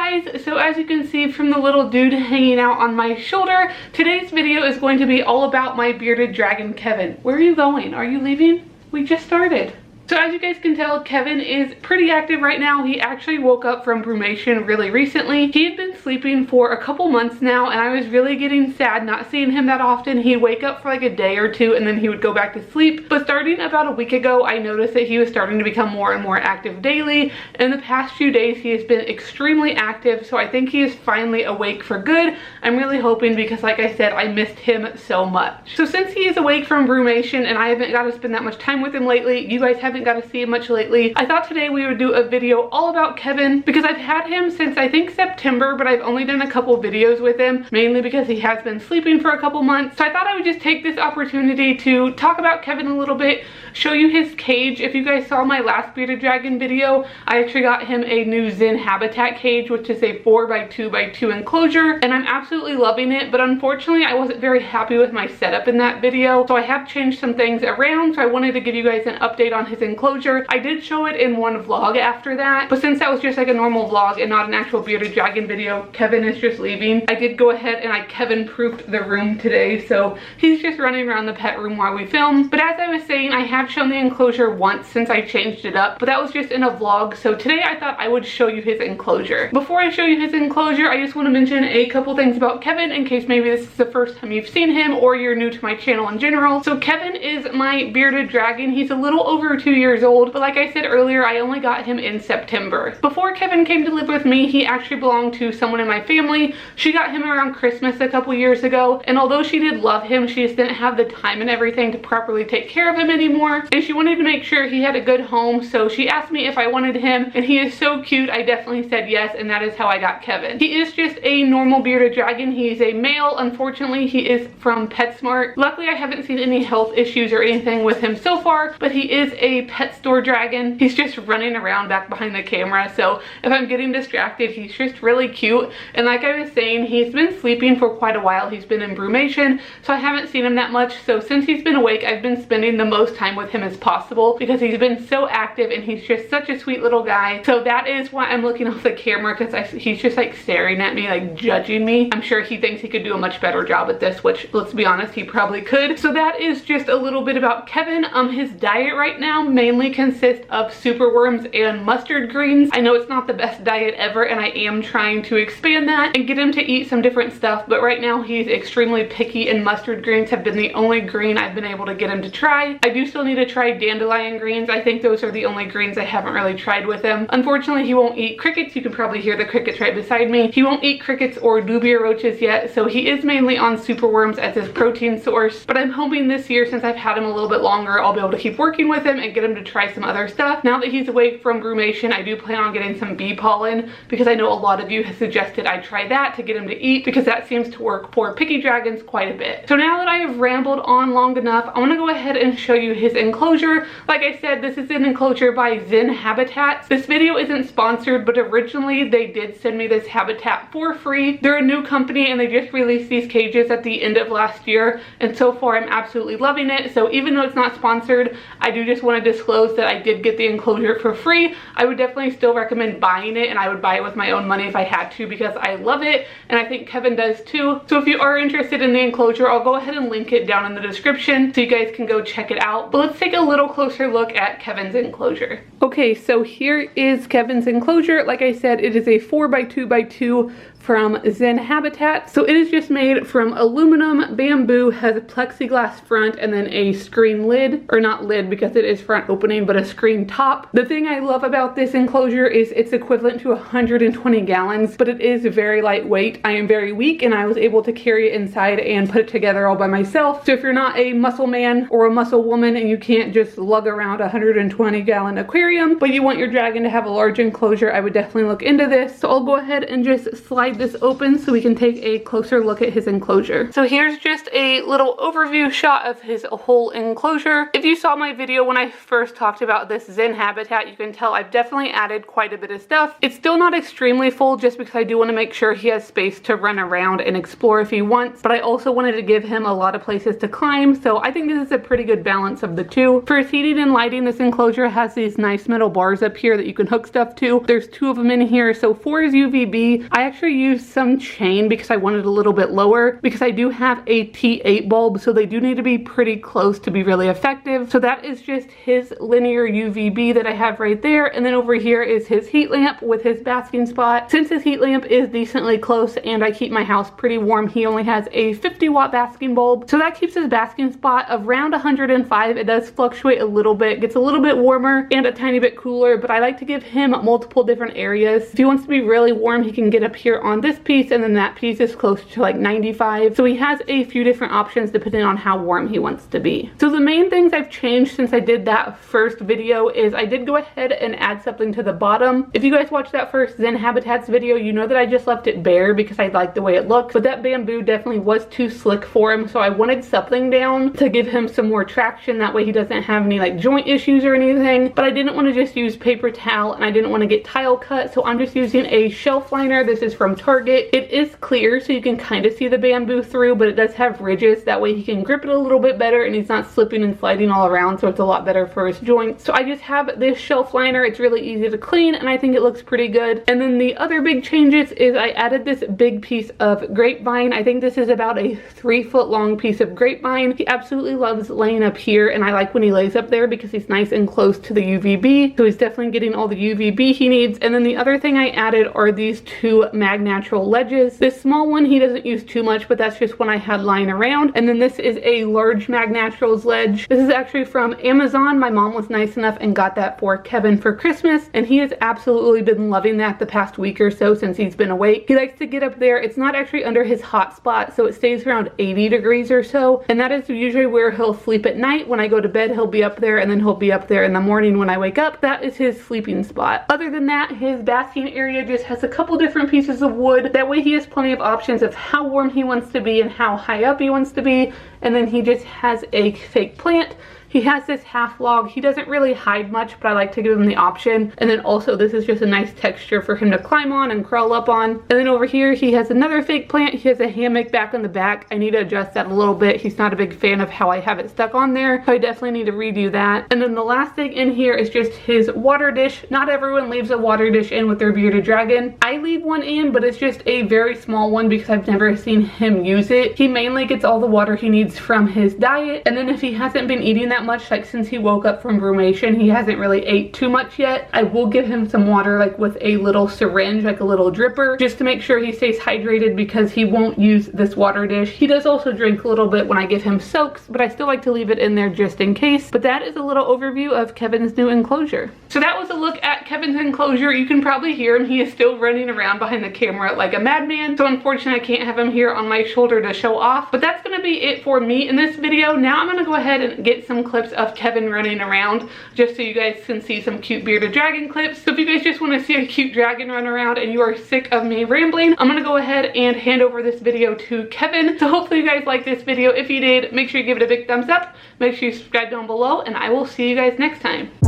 guys, so as you can see from the little dude hanging out on my shoulder, today's video is going to be all about my bearded dragon Kevin. Where are you going? Are you leaving? We just started. So as you guys can tell, Kevin is pretty active right now. He actually woke up from brumation really recently. He had been sleeping for a couple months now, and I was really getting sad not seeing him that often. He'd wake up for like a day or two and then he would go back to sleep. But starting about a week ago, I noticed that he was starting to become more and more active daily. In the past few days, he has been extremely active, so I think he is finally awake for good. I'm really hoping, because like I said, I missed him so much. So since he is awake from brumation and I haven't got to spend that much time with him lately, you guys haven't got to see him much lately, I thought today we would do a video all about Kevin, because I've had him since I think September, but I've only done a couple videos with him, mainly because he has been sleeping for a couple months. So I thought I would just take this opportunity to talk about Kevin a little bit, show you his cage. If you guys saw my last bearded dragon video, I actually got him a new Zen habitat cage, which is a 4x2x2 enclosure, and I'm absolutely loving it. But unfortunately, I wasn't very happy with my setup in that video, so I have changed some things around. So I wanted to give you guys an update on his enclosure. I did show it in one vlog after that, but since that was just like a normal vlog and not an actual bearded dragon video, Kevin is just leaving. I did go ahead and I Kevin proofed the room today, so he's just running around the pet room while we film. But as I was saying, I have shown the enclosure once since I changed it up, but that was just in a vlog. So today I thought I would show you his enclosure. Before I show you his enclosure, I just want to mention a couple things about Kevin in case maybe this is the first time you've seen him or you're new to my channel in general. So Kevin is my bearded dragon. He's a little over 2 years old, but like I said earlier, I only got him in September. Before Kevin came to live with me, he actually belonged to someone in my family. She got him around Christmas a couple years ago, and although she did love him, she just didn't have the time and everything to properly take care of him anymore, and she wanted to make sure he had a good home, so she asked me if I wanted him, and he is so cute. I definitely said yes, and that is how I got Kevin. He is just a normal bearded dragon. He's a male. Unfortunately, he is from PetSmart. Luckily, I haven't seen any health issues or anything with him so far, but he is a pet store dragon. He's just running around back behind the camera, so if I'm getting distracted, he's just really cute. And like I was saying, he's been sleeping for quite a while. He's been in brumation, so I haven't seen him that much. So since he's been awake, I've been spending the most time with him as possible because he's been so active and he's just such a sweet little guy. So that is why I'm looking off the camera, because he's just like staring at me, like judging me. I'm sure he thinks he could do a much better job at this, which, let's be honest, he probably could. So that is just a little bit about Kevin. His diet right now mainly consists of superworms and mustard greens. I know it's not the best diet ever, and I am trying to expand that and get him to eat some different stuff, but right now he's extremely picky, and mustard greens have been the only green I've been able to get him to try. I do still need to try dandelion greens. I think those are the only greens I haven't really tried with him. Unfortunately, he won't eat crickets. You can probably hear the crickets right beside me. He won't eat crickets or dubia roaches yet, so he is mainly on superworms as his protein source. But I'm hoping this year, since I've had him a little bit longer, I'll be able to keep working with him and get him to try some other stuff. Now that he's awake from brumation, I do plan on getting some bee pollen, because I know a lot of you have suggested I try that to get him to eat, because that seems to work for picky dragons quite a bit. So now that I have rambled on long enough, I want to go ahead and show you his enclosure. Like I said, this is an enclosure by Zen Habitats. This video isn't sponsored, but originally they did send me this habitat for free. They're a new company and they just released these cages at the end of last year, and so far I'm absolutely loving it. So even though it's not sponsored, I do just want to disclose that I did get the enclosure for free. I would definitely still recommend buying it, and I would buy it with my own money if I had to, because I love it and I think Kevin does too. So if you are interested in the enclosure, I'll go ahead and link it down in the description so you guys can go check it out. But let's take a little closer look at Kevin's enclosure. Okay, so here is Kevin's enclosure. Like I said, it is a 4x2x2 from Zen Habitat. So it is just made from aluminum, bamboo, has a plexiglass front, and then a screen lid, or not lid because it is front opening, but a screen top. The thing I love about this enclosure is it's equivalent to 120 gallons, but it is very lightweight. I am very weak, and I was able to carry it inside and put it together all by myself. So if you're not a muscle man or a muscle woman and you can't just lug around a 120-gallon aquarium, but you want your dragon to have a large enclosure, I would definitely look into this. So I'll go ahead and just slide this open so we can take a closer look at his enclosure. So here's just a little overview shot of his whole enclosure. If you saw my video when I first talked about this Zen habitat, you can tell I've definitely added quite a bit of stuff. It's still not extremely full just because I do want to make sure he has space to run around and explore if he wants, but I also wanted to give him a lot of places to climb, so I think this is a pretty good balance of the two. For his heating and lighting, this enclosure has these nice metal bars up here that you can hook stuff to. There's 2 of them in here, so for his UVB, I actually used some chain because I wanted a little bit lower, because I do have a T8 bulb, so they do need to be pretty close to be really effective. So that is just his linear UVB that I have right there, and then over here is his heat lamp with his basking spot. Since his heat lamp is decently close and I keep my house pretty warm, he only has a 50-watt basking bulb, so that keeps his basking spot around 105. It does fluctuate a little bit, gets a little bit warmer and a tiny bit cooler, but I like to give him multiple different areas. If he wants to be really warm, he can get up here on this piece, and then that piece is close to like 95, so he has a few different options depending on how warm he wants to be. So the main things I've changed since I did that first video is I did go ahead and add something to the bottom. If you guys watched that first Zen Habitats video, you know that I just left it bare because I liked the way it looked, but that bamboo definitely was too slick for him, so I wanted something down to give him some more traction. That way he doesn't have any like joint issues or anything, but I didn't want to just use paper towel and I didn't want to get tile cut, so I'm just using a shelf liner. This is from Target. It is clear so you can kind of see the bamboo through, but it does have ridges. That way he can grip it a little bit better and he's not slipping and sliding all around, so it's a lot better for his joints. So I just have this shelf liner. It's really easy to clean and I think it looks pretty good. And then the other big changes is I added this big piece of grapevine. I think this is about a 3-foot long piece of grapevine. He absolutely loves laying up here, and I like when he lays up there because he's nice and close to the UVB, so he's definitely getting all the UVB he needs. And then the other thing I added are these 2 mag natural ledges. This small one he doesn't use too much, but that's just one I had lying around. And then this is a large mag naturals ledge. This is actually from Amazon. My mom was nice enough and got that for Kevin for Christmas, and he has absolutely been loving that the past week or so since he's been awake. He likes to get up there. It's not actually under his hot spot, so it stays around 80 degrees or so, and that is usually where he'll sleep at night. When I go to bed, he'll be up there, and then he'll be up there in the morning when I wake up. That is his sleeping spot. Other than that, his basking area just has a couple different pieces of wood. That way he has plenty of options of how warm he wants to be and how high up he wants to be. And then he just has a fake plant. He has this half log. He doesn't really hide much, but I like to give him the option. And then also this is just a nice texture for him to climb on and crawl up on. And then over here he has another fake plant. He has a hammock back in the back. I need to adjust that a little bit. He's not a big fan of how I have it stuck on there, so I definitely need to redo that. And then the last thing in here is just his water dish. Not everyone leaves a water dish in with their bearded dragon. I leave one in, but it's just a very small one because I've never seen him use it. He mainly gets all the water he needs from his diet, and then if he hasn't been eating that much, like since he woke up from Brumation, he hasn't really ate too much yet, I will give him some water like with a little syringe, like a little dripper, just to make sure he stays hydrated because he won't use this water dish. He does also drink a little bit when I give him soaks, but I still like to leave it in there just in case. But that is a little overview of Kevin's new enclosure. So that was a look at Kevin's enclosure. You can probably hear him. He is still running around behind the camera like a madman, so unfortunately I can't have him here on my shoulder to show off. But that's gonna be it for me in this video. Now I'm gonna go ahead and get some clips of Kevin running around just so you guys can see some cute bearded dragon clips. So if you guys just want to see a cute dragon run around and you are sick of me rambling, I'm gonna go ahead and hand over this video to Kevin. So hopefully you guys liked this video. If you did, make sure you give it a big thumbs up, make sure you subscribe down below, and I will see you guys next time.